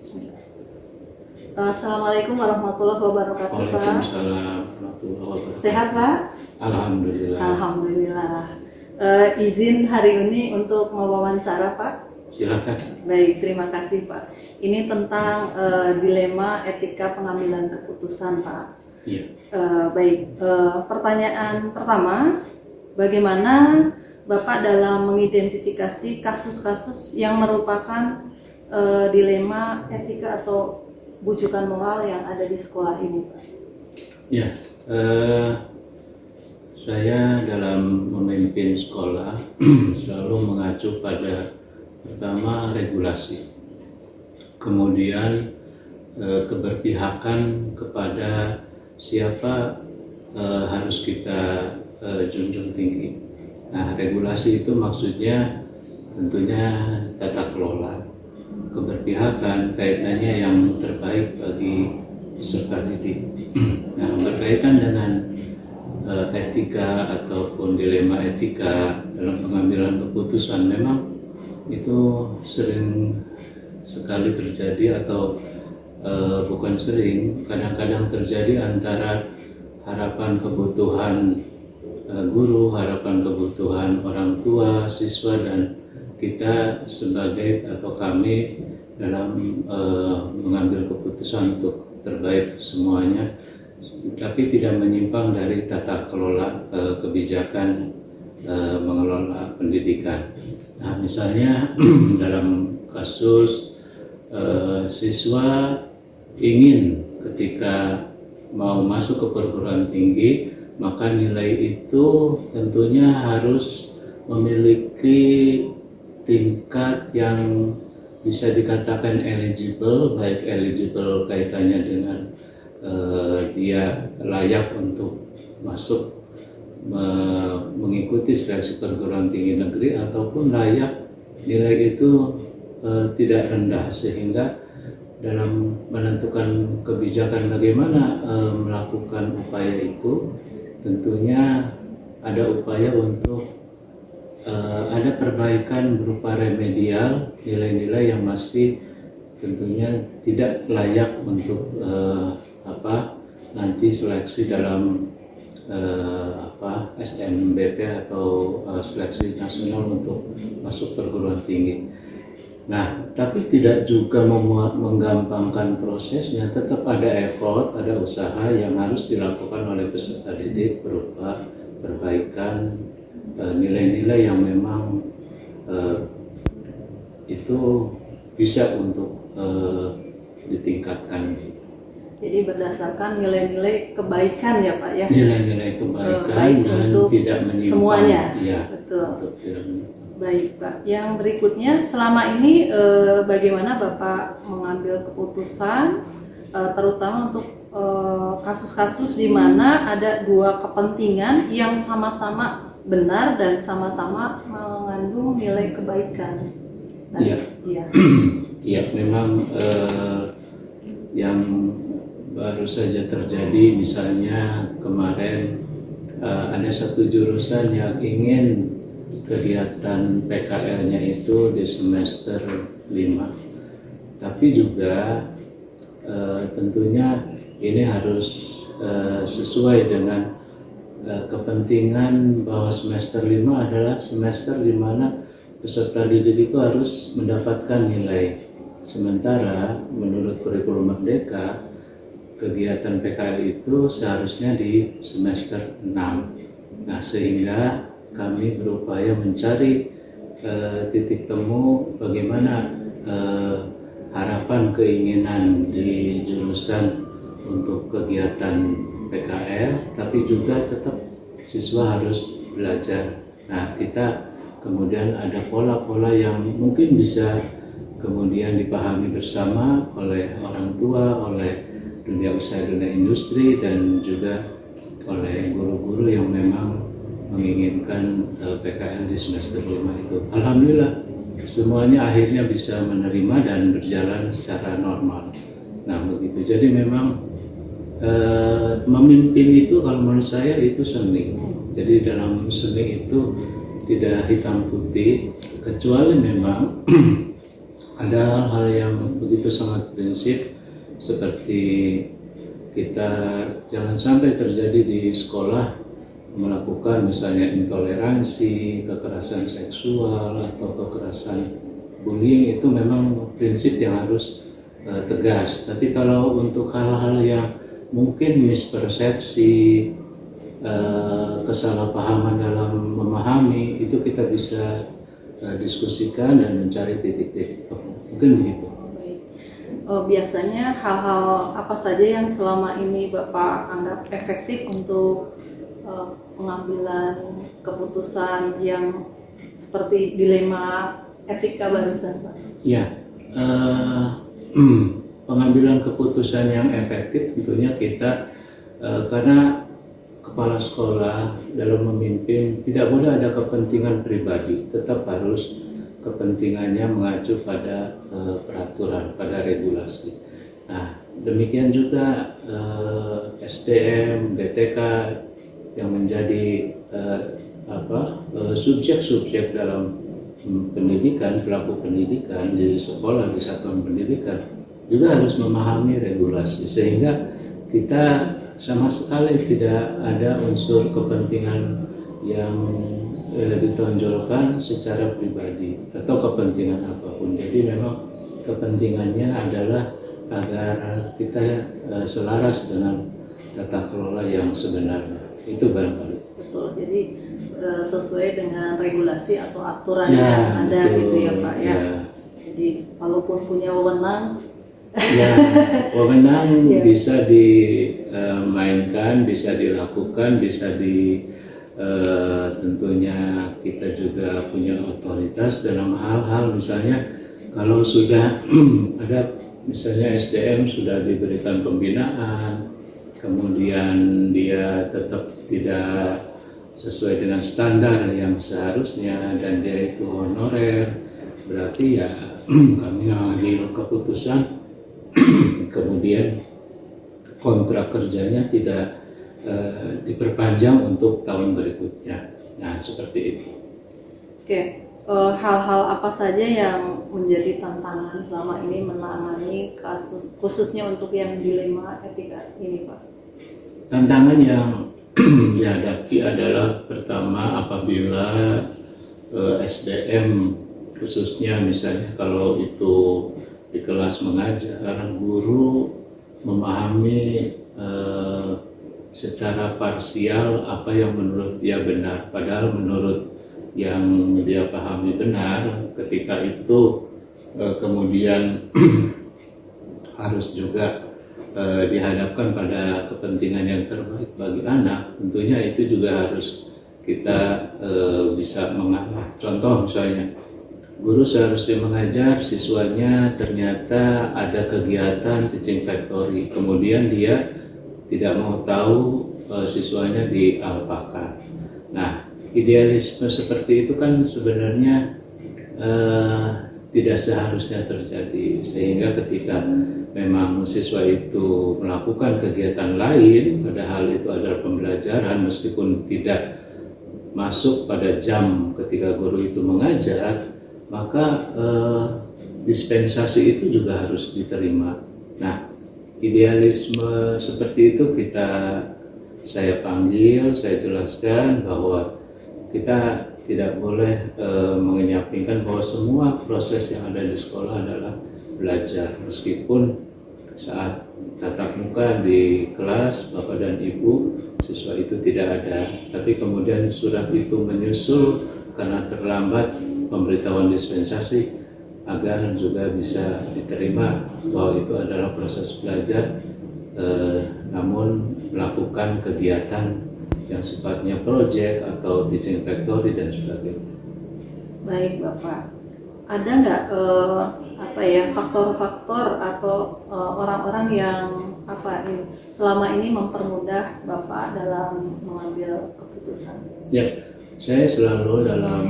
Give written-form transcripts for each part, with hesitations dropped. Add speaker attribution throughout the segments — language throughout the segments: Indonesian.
Speaker 1: Bismillah. Assalamualaikum warahmatullahi wabarakatuh, Pak.
Speaker 2: Waalaikumsalam warahmatullahi wabarakatuh.
Speaker 1: Sehat, Pak?
Speaker 2: Alhamdulillah.
Speaker 1: Alhamdulillah. Izin hari ini untuk mewawancara, Pak.
Speaker 2: Silakan.
Speaker 1: Baik, terima kasih, Pak. Ini tentang dilema etika pengambilan keputusan, Pak.
Speaker 2: Iya.
Speaker 1: Baik, pertanyaan pertama, bagaimana Bapak dalam mengidentifikasi kasus-kasus yang merupakan dilema etika atau bujukan moral yang ada di sekolah ini, Pak?
Speaker 2: Ya, saya dalam memimpin sekolah selalu mengacu pada pertama regulasi, kemudian keberpihakan kepada siapa harus kita junjung tinggi. Nah, regulasi itu maksudnya tentunya tata kelola, keberpihakan kaitannya yang terbaik bagi peserta didik. Nah, berkaitan dengan etika ataupun dilema etika dalam pengambilan keputusan, memang itu sering sekali terjadi atau bukan sering, kadang-kadang terjadi antara harapan kebutuhan guru, harapan kebutuhan orang tua, siswa, dan kita sebagai atau kami dalam mengambil keputusan untuk terbaik semuanya, tapi tidak menyimpang dari tata kelola kebijakan mengelola pendidikan. Nah, misalnya dalam kasus siswa ingin ketika mau masuk ke perguruan tinggi, maka nilai itu tentunya harus memiliki tingkat yang bisa dikatakan eligible, baik eligible kaitannya dengan dia layak untuk masuk mengikuti seleksi perguruan tinggi negeri, ataupun layak nilai itu tidak rendah, sehingga dalam menentukan kebijakan bagaimana melakukan upaya itu, tentunya ada upaya untuk ada perbaikan berupa remedial, nilai-nilai yang masih tentunya tidak layak untuk nanti seleksi dalam SNBP atau seleksi nasional untuk masuk perguruan tinggi. Nah, tapi tidak juga menggampangkan prosesnya, tetap ada effort, ada usaha yang harus dilakukan oleh peserta didik berupa perbaikan nilai-nilai yang memang itu bisa untuk ditingkatkan.
Speaker 1: Jadi berdasarkan nilai-nilai kebaikan ya, Pak, ya?
Speaker 2: Nilai-nilai kebaikan dan tidak menyimpang.
Speaker 1: Semuanya,
Speaker 2: ya,
Speaker 1: betul.
Speaker 2: untuk tidak menyimpang.
Speaker 1: Baik, Pak. Yang berikutnya, selama ini bagaimana Bapak mengambil keputusan, terutama untuk kasus-kasus di mana ada dua kepentingan yang sama-sama benar dan sama-sama mengandung nilai kebaikan?
Speaker 2: Iya.
Speaker 1: Iya.
Speaker 2: Iya, memang yang baru saja terjadi, misalnya kemarin ada satu jurusan yang ingin kegiatan PKL-nya itu di semester 5, tapi juga tentunya ini harus sesuai dengan kepentingan bahwa semester 5 adalah semester di mana peserta didik itu harus mendapatkan nilai. Sementara menurut kurikulum Merdeka, kegiatan PKL itu seharusnya di semester 6. Nah, sehingga kami berupaya mencari titik temu bagaimana harapan keinginan di jurusan untuk kegiatan PKL, tapi juga tetap siswa harus belajar. Nah, kita kemudian ada pola-pola yang mungkin bisa kemudian dipahami bersama oleh orang tua, oleh dunia usaha, dunia industri, dan juga oleh guru-guru yang memang menginginkan PKL di semester 5 itu. Alhamdulillah semuanya akhirnya bisa menerima dan berjalan secara normal. Nah, begitu. Jadi memang memimpin itu kalau menurut saya itu seni. Jadi dalam seni itu tidak hitam putih, kecuali memang ada hal-hal yang begitu sangat prinsip seperti kita jangan sampai terjadi di sekolah melakukan misalnya intoleransi, kekerasan seksual atau kekerasan bullying. Itu memang prinsip yang harus tegas. Tapi kalau untuk hal-hal yang mungkin mispersepsi, kesalahpahaman dalam memahami, itu kita bisa diskusikan dan mencari titik-titik mungkin begitu.
Speaker 1: Baik. Biasanya hal-hal apa saja yang selama ini Bapak anggap efektif untuk pengambilan keputusan yang seperti dilema etika barusan, Pak?
Speaker 2: Ya, pengambilan keputusan yang efektif tentunya kita karena kepala sekolah dalam memimpin tidak boleh ada kepentingan pribadi, tetap harus kepentingannya mengacu pada peraturan, pada regulasi. Nah, demikian juga SDM, BTK yang menjadi subjek-subjek dalam pendidikan, pelaku pendidikan di sekolah, di satuan pendidikan juga harus memahami regulasi, sehingga kita sama sekali tidak ada unsur kepentingan yang ditonjolkan secara pribadi atau kepentingan apapun. Jadi memang kepentingannya adalah agar kita selaras dengan tata kelola yang sebenarnya. Itu barangkali.
Speaker 1: Betul. Jadi sesuai dengan regulasi atau aturan
Speaker 2: Ya,
Speaker 1: yang ada
Speaker 2: betul.
Speaker 1: gitu ya, Pak ya.
Speaker 2: Ya.
Speaker 1: Jadi walaupun punya wewenang,
Speaker 2: Ya, wewenang
Speaker 1: Ya.
Speaker 2: bisa dimainkan, bisa dilakukan, bisa tentunya kita juga punya otoritas dalam hal-hal misalnya kalau sudah ada misalnya SDM sudah diberikan pembinaan, kemudian dia tetap tidak sesuai dengan standar yang seharusnya dan dia itu honorer, berarti ya kami mengambil keputusan kemudian kontrak kerjanya tidak diperpanjang untuk tahun berikutnya. Nah, seperti itu.
Speaker 1: oke, hal-hal apa saja yang menjadi tantangan selama ini menangani kasus khususnya untuk yang dilema etika ini, Pak?
Speaker 2: Tantangan yang dihadapi adalah pertama apabila SDM khususnya misalnya kalau itu di kelas mengajar, guru memahami secara parsial apa yang menurut dia benar, padahal menurut yang dia pahami benar, ketika itu kemudian harus juga dihadapkan pada kepentingan yang terbaik bagi anak, tentunya itu juga harus kita bisa mengalah. Contoh misalnya, guru seharusnya mengajar siswanya ternyata ada kegiatan teaching factory, kemudian dia tidak mau tahu siswanya diapakan. Nah, idealisme seperti itu kan sebenarnya tidak seharusnya terjadi, sehingga ketika memang siswa itu melakukan kegiatan lain, padahal itu adalah pembelajaran meskipun tidak masuk pada jam ketika guru itu mengajar, maka dispensasi itu juga harus diterima. Nah, idealisme seperti itu saya panggil, saya jelaskan bahwa kita tidak boleh mengenyampingkan bahwa semua proses yang ada di sekolah adalah belajar, meskipun saat tatap muka di kelas Bapak dan Ibu siswa itu tidak ada, tapi kemudian surat itu menyusul karena terlambat pemberitahuan dispensasi agar juga bisa diterima bahwa itu adalah proses belajar, namun melakukan kegiatan yang sifatnya project atau teaching factory dan sebagainya.
Speaker 1: Baik Bapak, ada nggak faktor-faktor atau orang-orang yang selama ini mempermudah Bapak dalam mengambil keputusan?
Speaker 2: Ya, saya selalu dalam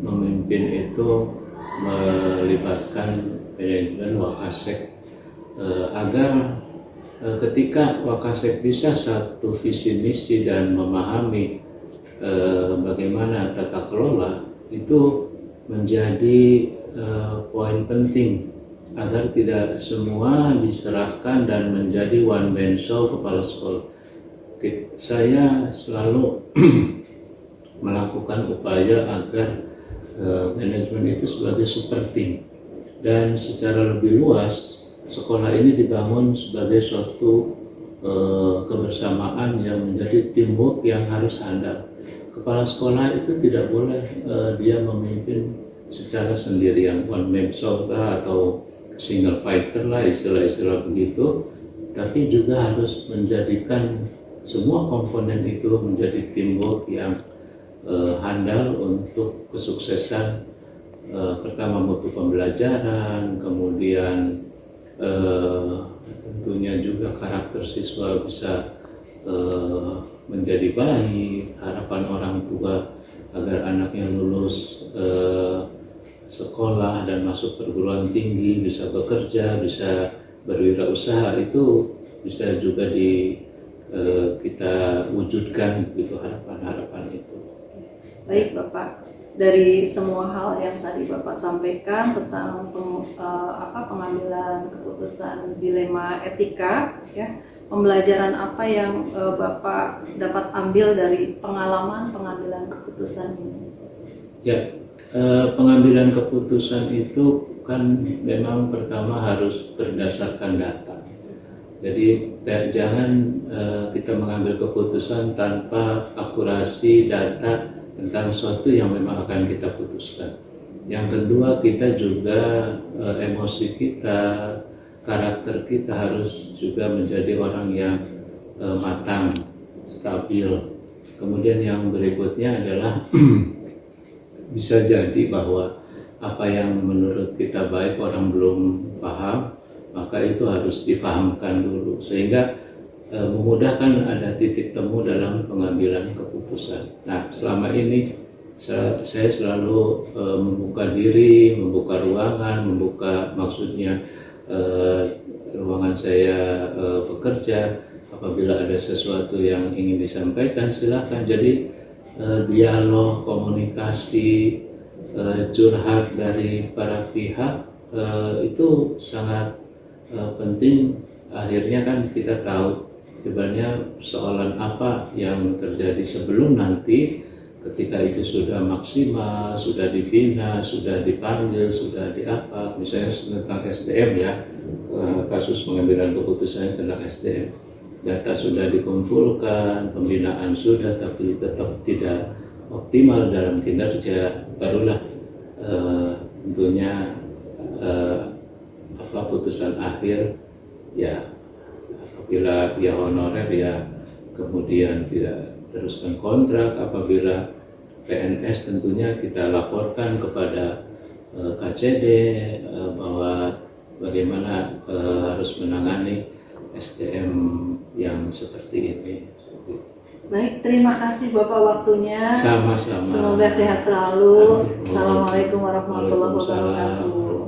Speaker 2: memimpin itu melibatkan manajemen Wakasek agar ketika Wakasek bisa satu visi misi dan memahami bagaimana tata kelola, itu menjadi poin penting agar tidak semua diserahkan dan menjadi one man show kepala sekolah. Saya selalu melakukan upaya agar manajemen itu sebagai super team, dan secara lebih luas sekolah ini dibangun sebagai suatu kebersamaan yang menjadi teamwork yang harus handal. Kepala sekolah itu tidak boleh dia memimpin secara sendirian, one man show atau single fighter lah, istilah-istilah begitu, tapi juga harus menjadikan semua komponen itu menjadi teamwork yang handal untuk kesuksesan pertama mutu pembelajaran, kemudian tentunya juga karakter siswa bisa menjadi baik, harapan orang tua agar anaknya lulus sekolah dan masuk perguruan tinggi, bisa bekerja, bisa berwirausaha, itu bisa juga kita wujudkan gitu, harapan-harapan itu.
Speaker 1: Baik Bapak, dari semua hal yang tadi Bapak sampaikan tentang pengambilan keputusan dilema etika, ya, pembelajaran apa yang Bapak dapat ambil dari pengalaman pengambilan keputusan ini?
Speaker 2: Ya, pengambilan keputusan itu kan memang pertama harus berdasarkan data. Jadi jangan kita mengambil keputusan tanpa akurasi data tentang sesuatu yang memang akan kita putuskan. Yang kedua, kita juga emosi kita, karakter kita harus juga menjadi orang yang matang, stabil. Kemudian yang berikutnya adalah bisa jadi bahwa apa yang menurut kita baik orang belum paham, maka itu harus difahamkan dulu sehingga memudahkan ada titik temu dalam pengambilan keputusan. Nah, selama ini saya selalu membuka diri, membuka ruangan, maksudnya ruangan saya bekerja. Apabila ada sesuatu yang ingin disampaikan, silakan. Jadi dialog, komunikasi, curhat dari para pihak itu sangat penting. Akhirnya kan kita tahu sebenarnya persoalan apa yang terjadi sebelum nanti ketika itu sudah maksimal, sudah dibina, sudah dipanggil, sudah diapa, misalnya tentang SDM ya, kasus pengambilan keputusan tentang SDM, data sudah dikumpulkan, pembinaan sudah, tapi tetap tidak optimal dalam kinerja, barulah tentunya putusan akhir ya. Apabila dia honorer ya kemudian tidak teruskan kontrak, apabila PNS tentunya kita laporkan kepada KCD bahwa bagaimana harus menangani SDM yang seperti ini.
Speaker 1: Baik, terima kasih Bapak waktunya.
Speaker 2: Sama-sama.
Speaker 1: Semoga sehat selalu. Assalamualaikum warahmatullahi wabarakatuh.